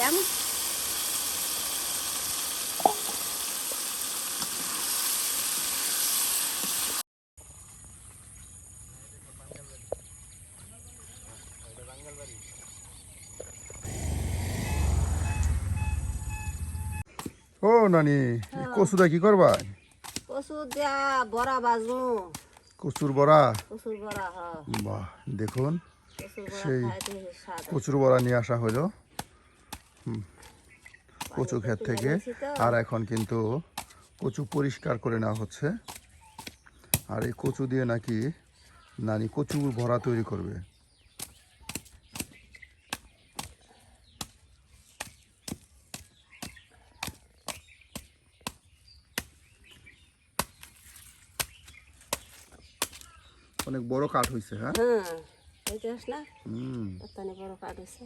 দিলাম। ও নানি, কচুটা কি করবা? কচু দিয়া বড়া বাজমু। কচুর বড়া? কচুর বড়া, হ্যাঁ। বাহ, দেখুন কচুর বড়া সেই খাইতে স্বাদ। কচুর বড়া নিয়ে আসা হলো কচু পানিতে ক্ষেত তুলে থেকে। নিয়েছি তো। আর এখন কিন্তু কচু পরিষ্কার করে নেওয়া হচ্ছে। আর এই কচু দিয়ে নাকি নানি কচুর বড়া তৈরি করবে। অনেক বড় কাঠ হয়েছে। হ্যাঁ, হ্যাঁ, বুঝছিস না? হুম, কতখানি বড় কাঠ হয়েছে।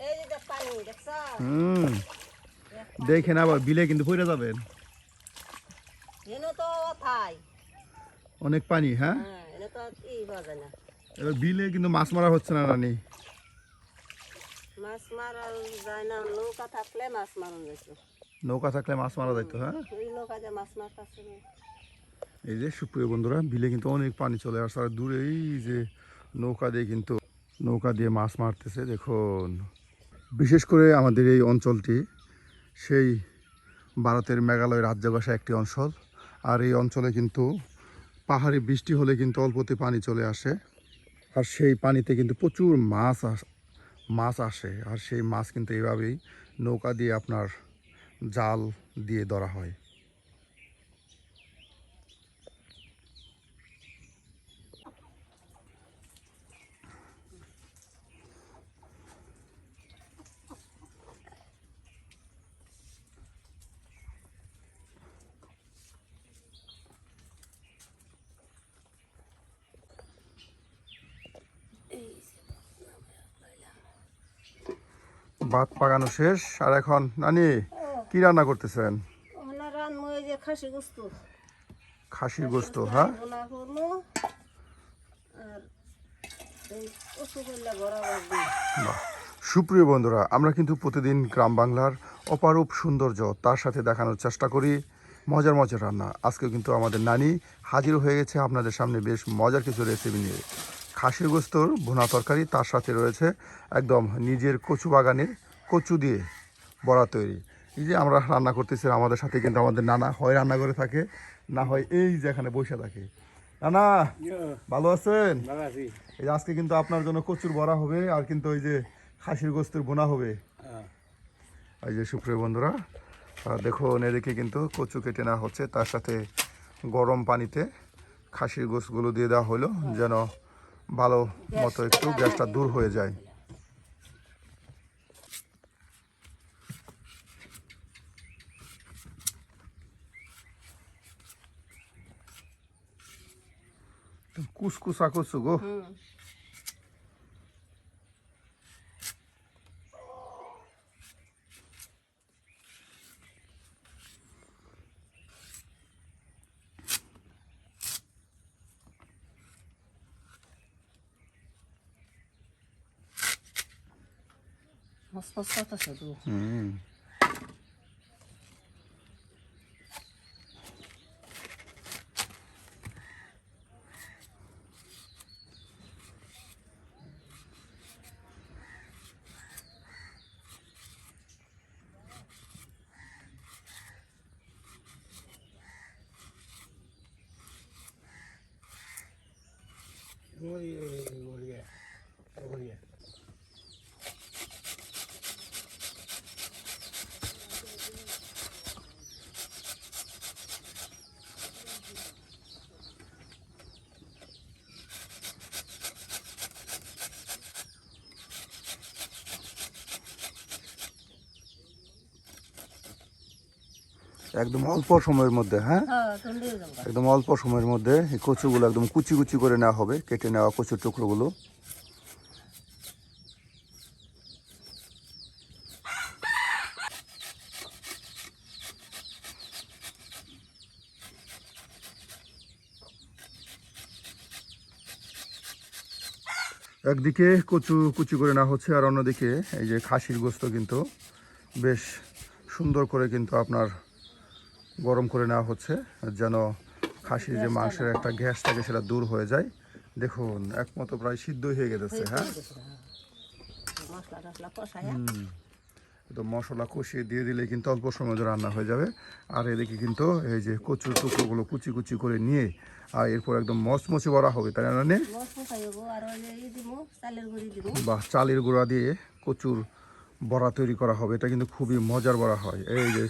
এই যে দেখ পানি, দেখছ? হুম, দেখেন আবার বিলে কিন্তু পড়ে যাবেন। এনে তো থাই। অনেক পানি। হ্যাঁ, হ্যাঁ, এনে তো ই বাজে না। এবার বিলে কিন্তু মাছ মারা হচ্ছে না নানি। মাছ মারা যায় না, নৌকা থাকলে মাছ মারন যেত। নৌকা থাকলে মাছ মারা যাইতো। হ্যাঁ, ওই নৌকা যে মাছ মারতাছে না। এই যে সুপ্রিয় বন্ধুরা, বিলে কিন্তু অনেক পানি চলে আসছে। আর দূরে এই যে নৌকা দিয়ে মাছ মারতেছে দেখুন। বিশেষ করে আমাদের এই অঞ্চলটি সেই ভারতের মেঘালয় রাজ্যবাসী একটি অঞ্চল। আর এই অঞ্চলে কিন্তু পাহাড়ি বৃষ্টি হলে কিন্তু অল্পতে পানি চলে আসে। আর সেই পানিতে কিন্তু প্রচুর মাছ আসে। আর সেই মাছ কিন্তু এইভাবেই নৌকা দিয়ে আপনার জাল দিয়ে ধরা হয়। ভাত পাকানো শেষ। আর এখন নানি কি রান্না করতেছেন? ওনার রান্না ওই যে খাসি গোস্ত। খাসির গোস্ত। হ্যাঁ, ভুনা করবো আর এই কচু করলে বড়া বাজবে। বাহ। সুপ্রিয় বন্ধুরা, আমরা কিন্তু প্রতিদিন গ্রাম বাংলার অপারূপ সৌন্দর্য তার সাথে দেখানোর চেষ্টা করি মজার মজার রান্না। আজকেও কিন্তু আমাদের নানি হাজির হয়ে গেছে আপনাদের সামনে বেশ মজার কিছু রেসিপি নিয়ে। খাসির গোস্তর ভুনা তরকারি, তার সাথে রয়েছে একদম নিজের কচু বাগানের কচু দিয়ে বড়া তৈরি। এই যে আমরা রান্না করতেছি, আমাদের সাথে কিন্তু আমাদের নানা হয় রান্না করে থাকে, না হয় এই যে এখানে বসে থাকে। নানা ভালো আছেন? এই যে আজকে কিন্তু আপনার জন্য কচুর বড়া হবে, আর কিন্তু ওই যে খাসির গোস্তের বোনা হবে। এই যে সুপ্রিয় বন্ধুরা, দেখুন এদিকে কিন্তু কচু কেটে নেওয়া হচ্ছে, তার সাথে গরম পানিতে খাসির গোস্তগুলো দিয়ে দেওয়া হলো যেন ভালো মতো একটু গ্যাসটা দূর হয়ে যায়। কুসকুসা কচু গো। মস্ত করতেছে তো। হুম, একদম অল্প সময়ের মধ্যে, হ্যাঁ হ্যাঁ টন্ডে যাবো একদম অল্প সময়ের মধ্যে এই কচুগুলো একদম কুচি কুচি করে নেওয়া হবে, কেটে নেওয়া কচুর টুকরোগুলো। একদিকে কচু কুচি করে নেওয়া হচ্ছে, আর অন্যদিকে এই যে খাসির গোস্ত কিন্তু বেশ সুন্দর করে কিন্তু আপনার গরম করে নেওয়া হচ্ছে, যেন খাসির যে মাংসের একটা গ্যাস থাকে সেটা দূর হয়ে যায়। দেখুন একমতো প্রায় সিদ্ধ হয়ে গেছে, হ্যাঁ মশলা টসলা কষায় তো মশলা কষিয়ে দিয়ে দিলে কিন্তু অল্প সময় মধ্যে রান্না হয়ে যাবে। আর এদিকে কিন্তু এই যে কচুর টুকরোগুলো কুচি কুচি করে নিয়ে আর এরপর একদম মচমচে বড়া হবে, তাই না? মশলা হবো আর দিব চালের গুঁড়ি দিব। বা চালের গুঁড়া দিয়ে কচুর বড়া তৈরি করা হবে, এটা কিন্তু খুবই মজার বড়া হয়। এই যে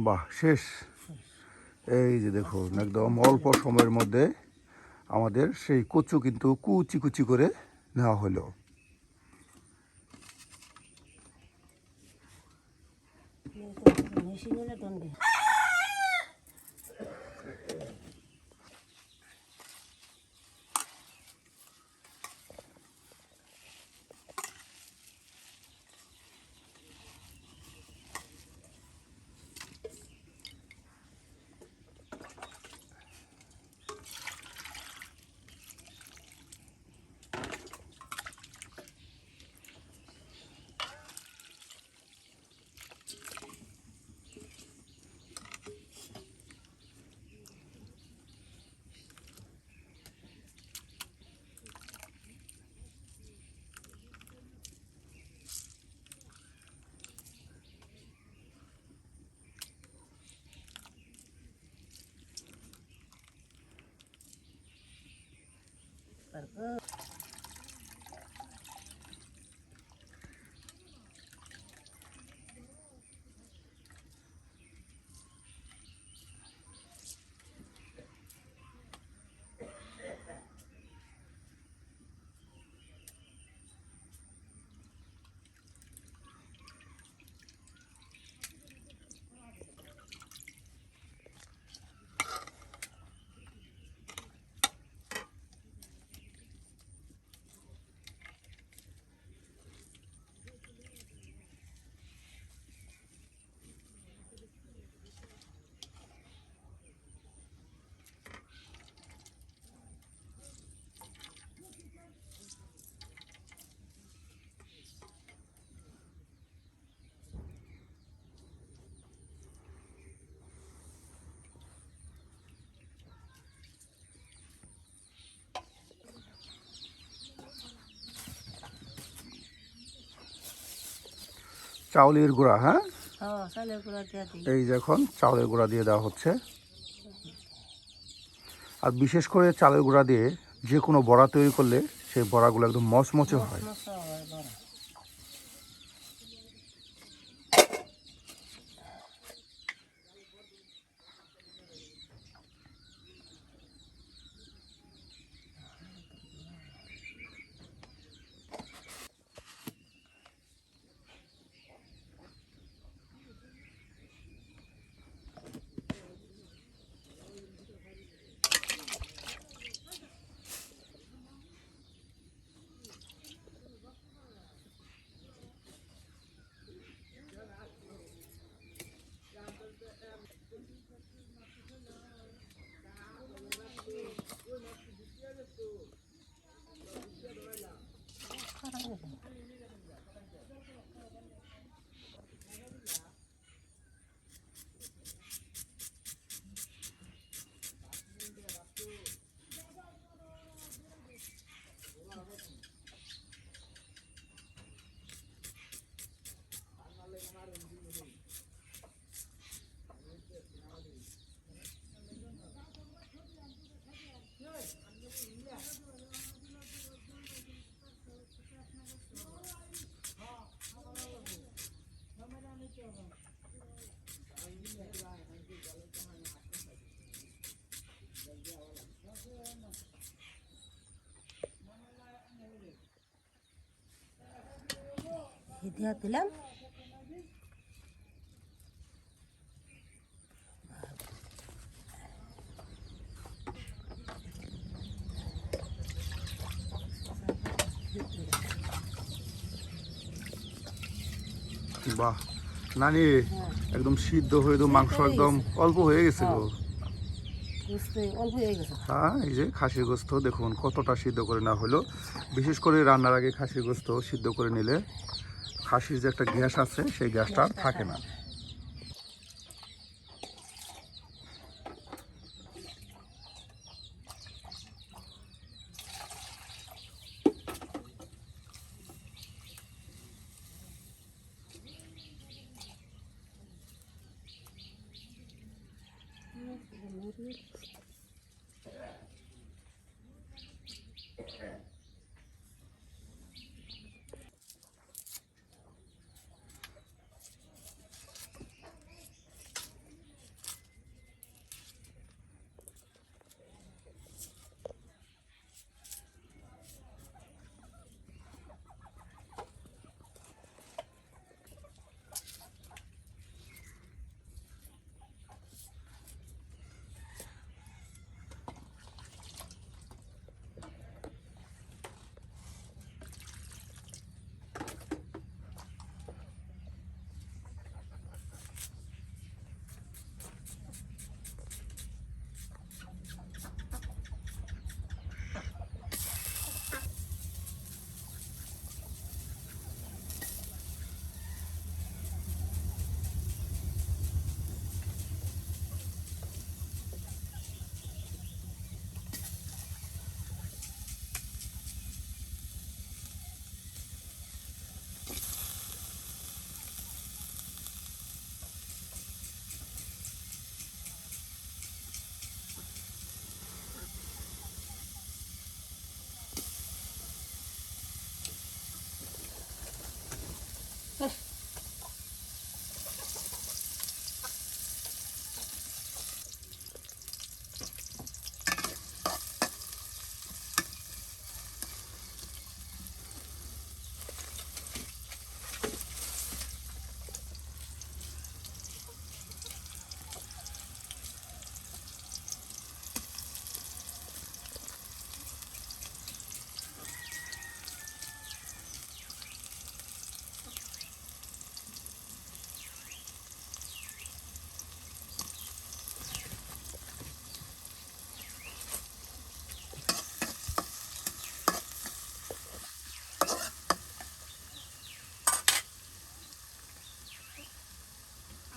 বাহ, শেষ। এই যে দেখুন একদম অল্প সময়ের মধ্যে আমাদের সেই কচু কিন্তু কুচি কুচি করে নেওয়া হলো। মেশিন হলে টন্ডে তারপর চাউলের গুঁড়া, হ্যাঁ হ্যাঁ চালের গুঁড়া দিয়ে দিই। এই যে এখন চাউলের গুঁড়া দিয়ে দেওয়া হচ্ছে। আর বিশেষ করে চালের গুঁড়া দিয়ে যে কোনো বড়া তৈরি করলে সেই বড়াগুলো একদম মচমচে হয়। মশলা হয় বড়া। দিয়া দিলাম। বাহ নানি, হ্যাঁ, একদম সিদ্ধ হয়ে তো মাংস হয়ে একদম গেছে। অল্প হয়ে গেছে গো। বুঝতে অল্প হয়ে গেছে। হ্যাঁ, এই যে খাসির গোস্ত দেখুন কতটা সিদ্ধ করে না হলো। বিশেষ করে রান্নার আগে খাসির গোস্ত সিদ্ধ করে নিলে খাসির যে একটা গ্যাস আছে সেই গ্যাসটা আর থাকে না।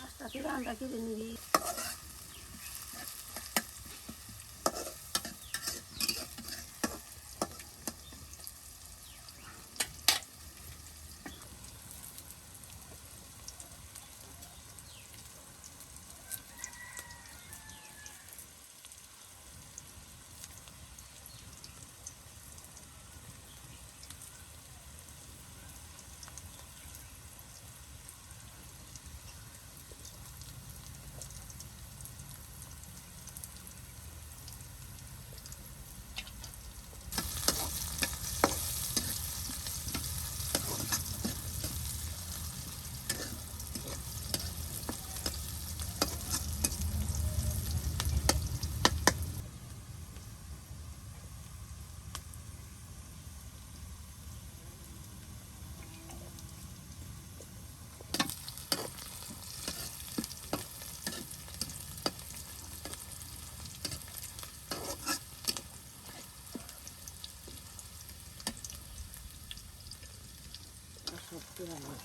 আস্তে আস্তে রান্না কেটে নিবি। সত্যি রান্না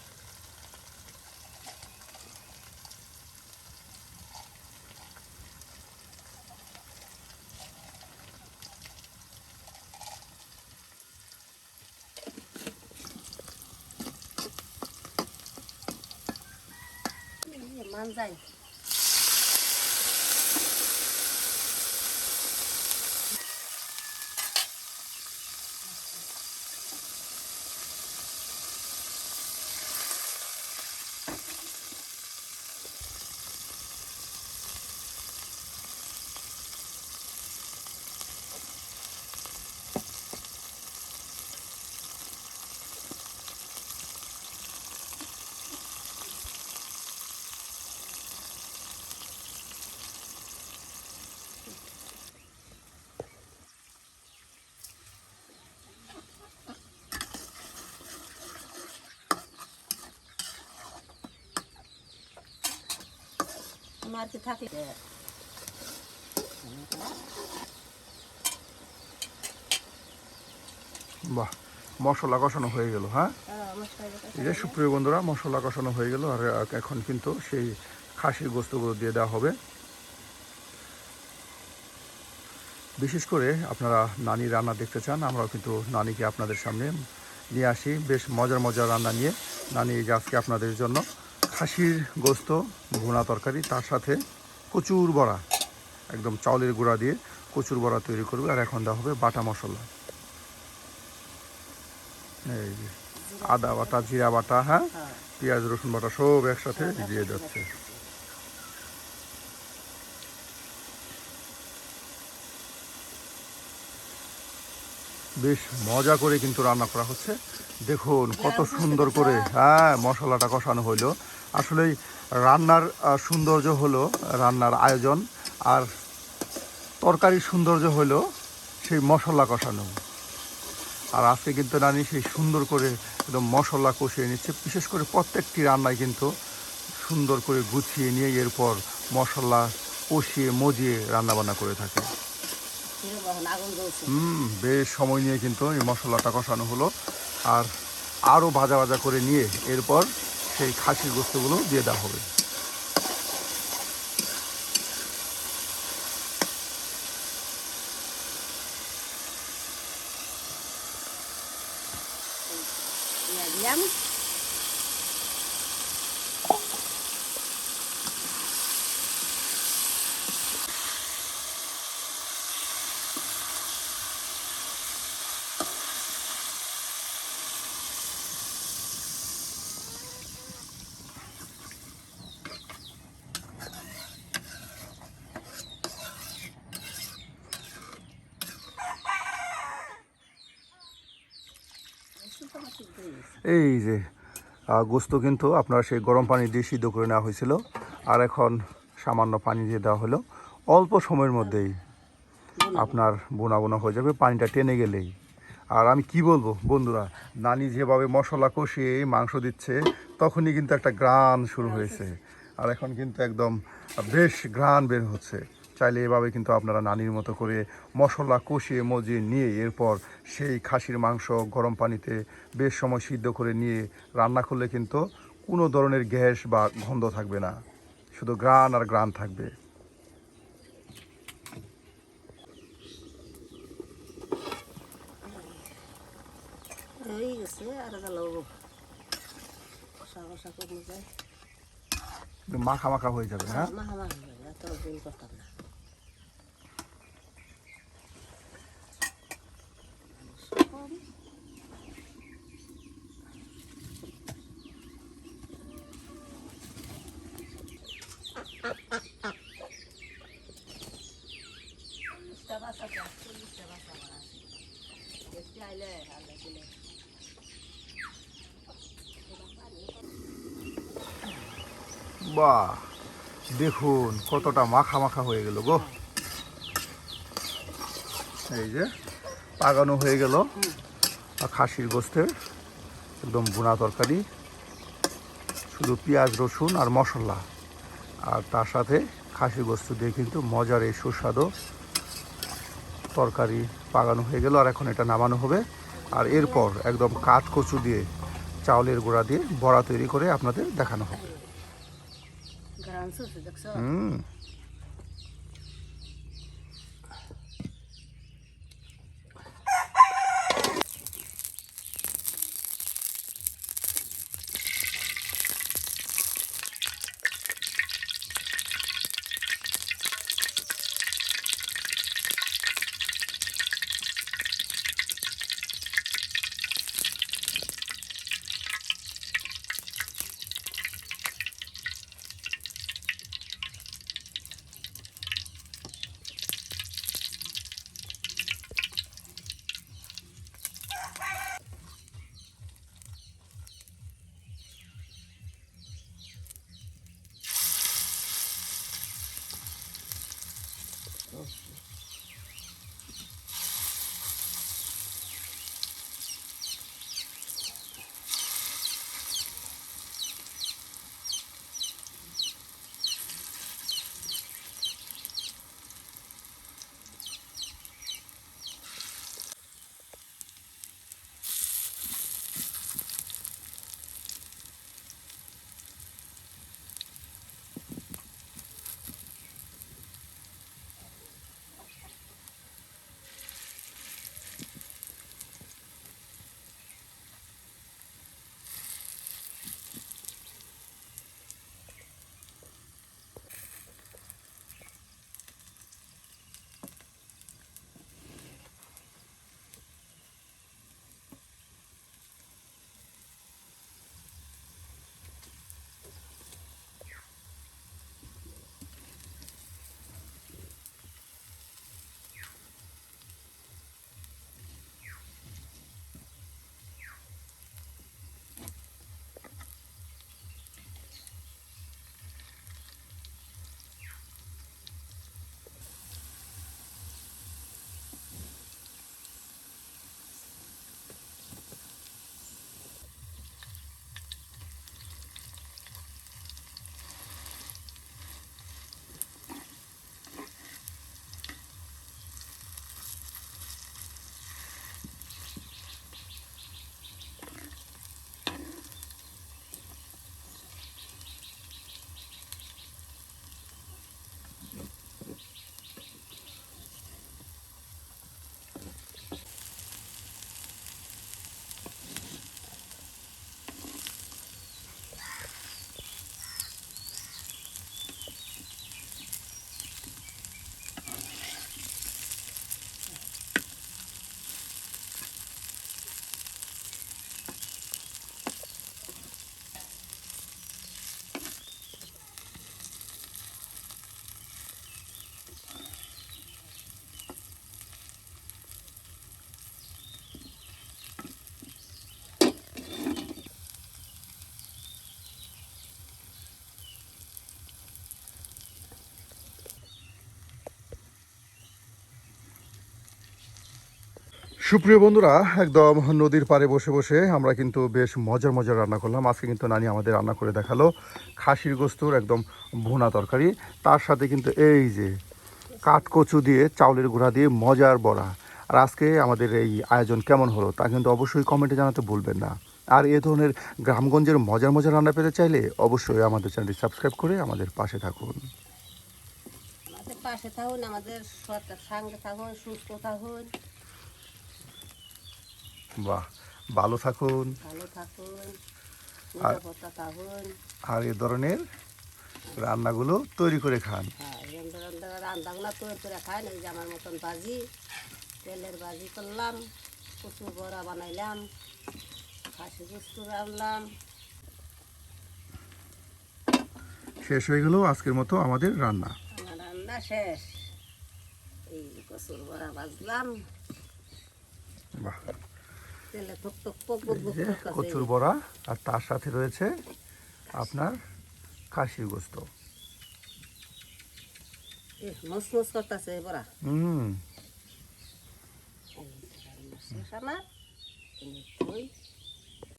মান যায়। আমার কি থাকি বাহ, মশলা কষানো হয়ে গেল। হ্যাঁ, এই যে সুপ্রিয় বন্ধুরা, মশলা কষানো হয়ে গেল। আর এখন কিন্তু সেই খাসির গোস্তগুলো দিয়ে দেওয়া হবে। বিশেষ করে আপনারা নানি রান্না দেখতে চান, আমরাও কিন্তু নানিকে আপনাদের সামনে নিয়ে আসি বেশ মজার মজার রান্না নিয়ে। নানি এই যে আজকে আপনাদের জন্য খাসির গোস্ত ভুনা তরকারি, তার সাথে কচুর বড়া, একদম চাউলের গুঁড়া দিয়ে কচুর বড়া তৈরি করবে। আর এখন দেওয়া হবে বাটা মশলা, এই যে আদা বাটা, জিরা বাটা, হ্যাঁ, পেঁয়াজ রসুন বাটা সব একসাথে দিয়ে যাচ্ছে। বেশ মজা করে কিন্তু রান্না করা হচ্ছে। দেখুন কত সুন্দর করে, হ্যাঁ, মশলাটা কষানো হইলো। আসলেই রান্নার সৌন্দর্য হলো রান্নার আয়োজন, আর তরকারির সৌন্দর্য হলো সেই মশলা কষানো। আর আজকে কিন্তু নানি সেই সুন্দর করে একদম মশলা কষিয়ে নিচ্ছে। বিশেষ করে প্রত্যেকটি রান্নায় কিন্তু সুন্দর করে গুছিয়ে নিয়ে এরপর মশলা কষিয়ে মজিয়ে রান্নাবান্না করে থাকে। বেশ সময় নিয়ে কিন্তু এই মশলাটা কষানো হলো। আর আরও ভাজা ভাজা করে নিয়ে এরপর সেই খাসির গোস্তগুলো দিয়ে দেওয়া হবে। এই যে গোস্ত কিন্তু আপনার সেই গরম পানি দিয়ে সিদ্ধ করে নেওয়া হয়েছিল, আর এখন সামান্য পানি দিয়ে দেওয়া হলো। অল্প সময়ের মধ্যেই আপনার বোনা বোনা হয়ে যাবে, পানিটা টেনে গেলেই। আর আমি কি বলবো বন্ধুরা, নানি যেভাবে মশলা কষিয়ে মাংস দিচ্ছে, তখনই কিন্তু একটা ঘ্রাণ শুরু হয়েছে। আর এখন কিন্তু একদম বেশ ঘ্রাণ বের হচ্ছে। চাইলে এভাবে কিন্তু আপনারা নানির মতো করে মশলা কষিয়ে মজিয়ে নিয়ে এরপর সেই খাসির মাংস গরম পানিতে বেশ সময় সিদ্ধ করে নিয়ে রান্না করলে কিন্তু কোনো ধরনের গ্যাস বা গন্ধ থাকবে না, শুধু ঘ্রাণ আর ঘ্রাণ থাকবে। মাখা মাখা হয়ে যাবে। হ্যাঁ, বাহ, দেখুন কতটা মাখা মাখা হয়ে গেল গো। এই যে পাকানো হয়ে গেল খাসির গোস্তের একদম ভুনা তরকারি, শুধু পেঁয়াজ রসুন আর মশলা, আর তার সাথে খাসির গোস্ত দিয়ে কিন্তু মজার এই সুস্বাদু তরকারি পাকানো হয়ে গেল। আর এখন এটা নামানো হবে। আর এরপর একদম কাঠ কচু দিয়ে চাউলের গুঁড়া দিয়ে বড়া তৈরি করে আপনাদের দেখানো হবে। হুম, সুপ্রিয় বন্ধুরা, একদম নদীর পাড়ে বসে বসে আমরা কিন্তু বেশ মজার মজার রান্না করলাম। আজকে কিন্তু নানি আমাদের রান্না করে দেখালো খাসির গোস্তুর একদম ভুনা তরকারি। তার সাথে কিন্তু এই যে কাঠকচু দিয়ে চাউলের গুঁড়া দিয়ে মজার বড়া। আর আজকে আমাদের এই আয়োজন কেমন হলো তা কিন্তু অবশ্যই কমেন্টে জানাতে ভুলবেন না। আর এ ধরনের গ্রামগঞ্জের মজার মজার রান্না পেতে চাইলে অবশ্যই আমাদের চ্যানেলটি সাবস্ক্রাইব করে আমাদের পাশে থাকুন। আমাদের পাশে থাকুন, আমাদের সঙ্গে থাকুন, সুস্থ থাকুন, বাহ, ভালো থাকুন ভালো থাকুন, নিরাপত্তা থাকুন। আর এ ধরনের রান্নাগুলো তৈরি করে খান। হ্যাঁ, রান্নাগুলো তৈরি করে খাই। এই যে আমার মতন ভাজি, তেলের ভাজি করলাম, কচু বড়া বানাইলাম, খাসি গোস্ত রান্নাম। শেষ হয়ে গেল আজকের মতো আমাদের রান্না। আমার রান্না শেষ। এই কচুর বড়া ভাজলাম, বাহ, তেলে থক থক পক পক এই যে করতেছে। কচুর বড়া আর তার সাথে রয়েছে আপনার খাসির গোস্ত। মস মস করতেছে বড়া। হুম। শেষ আমার।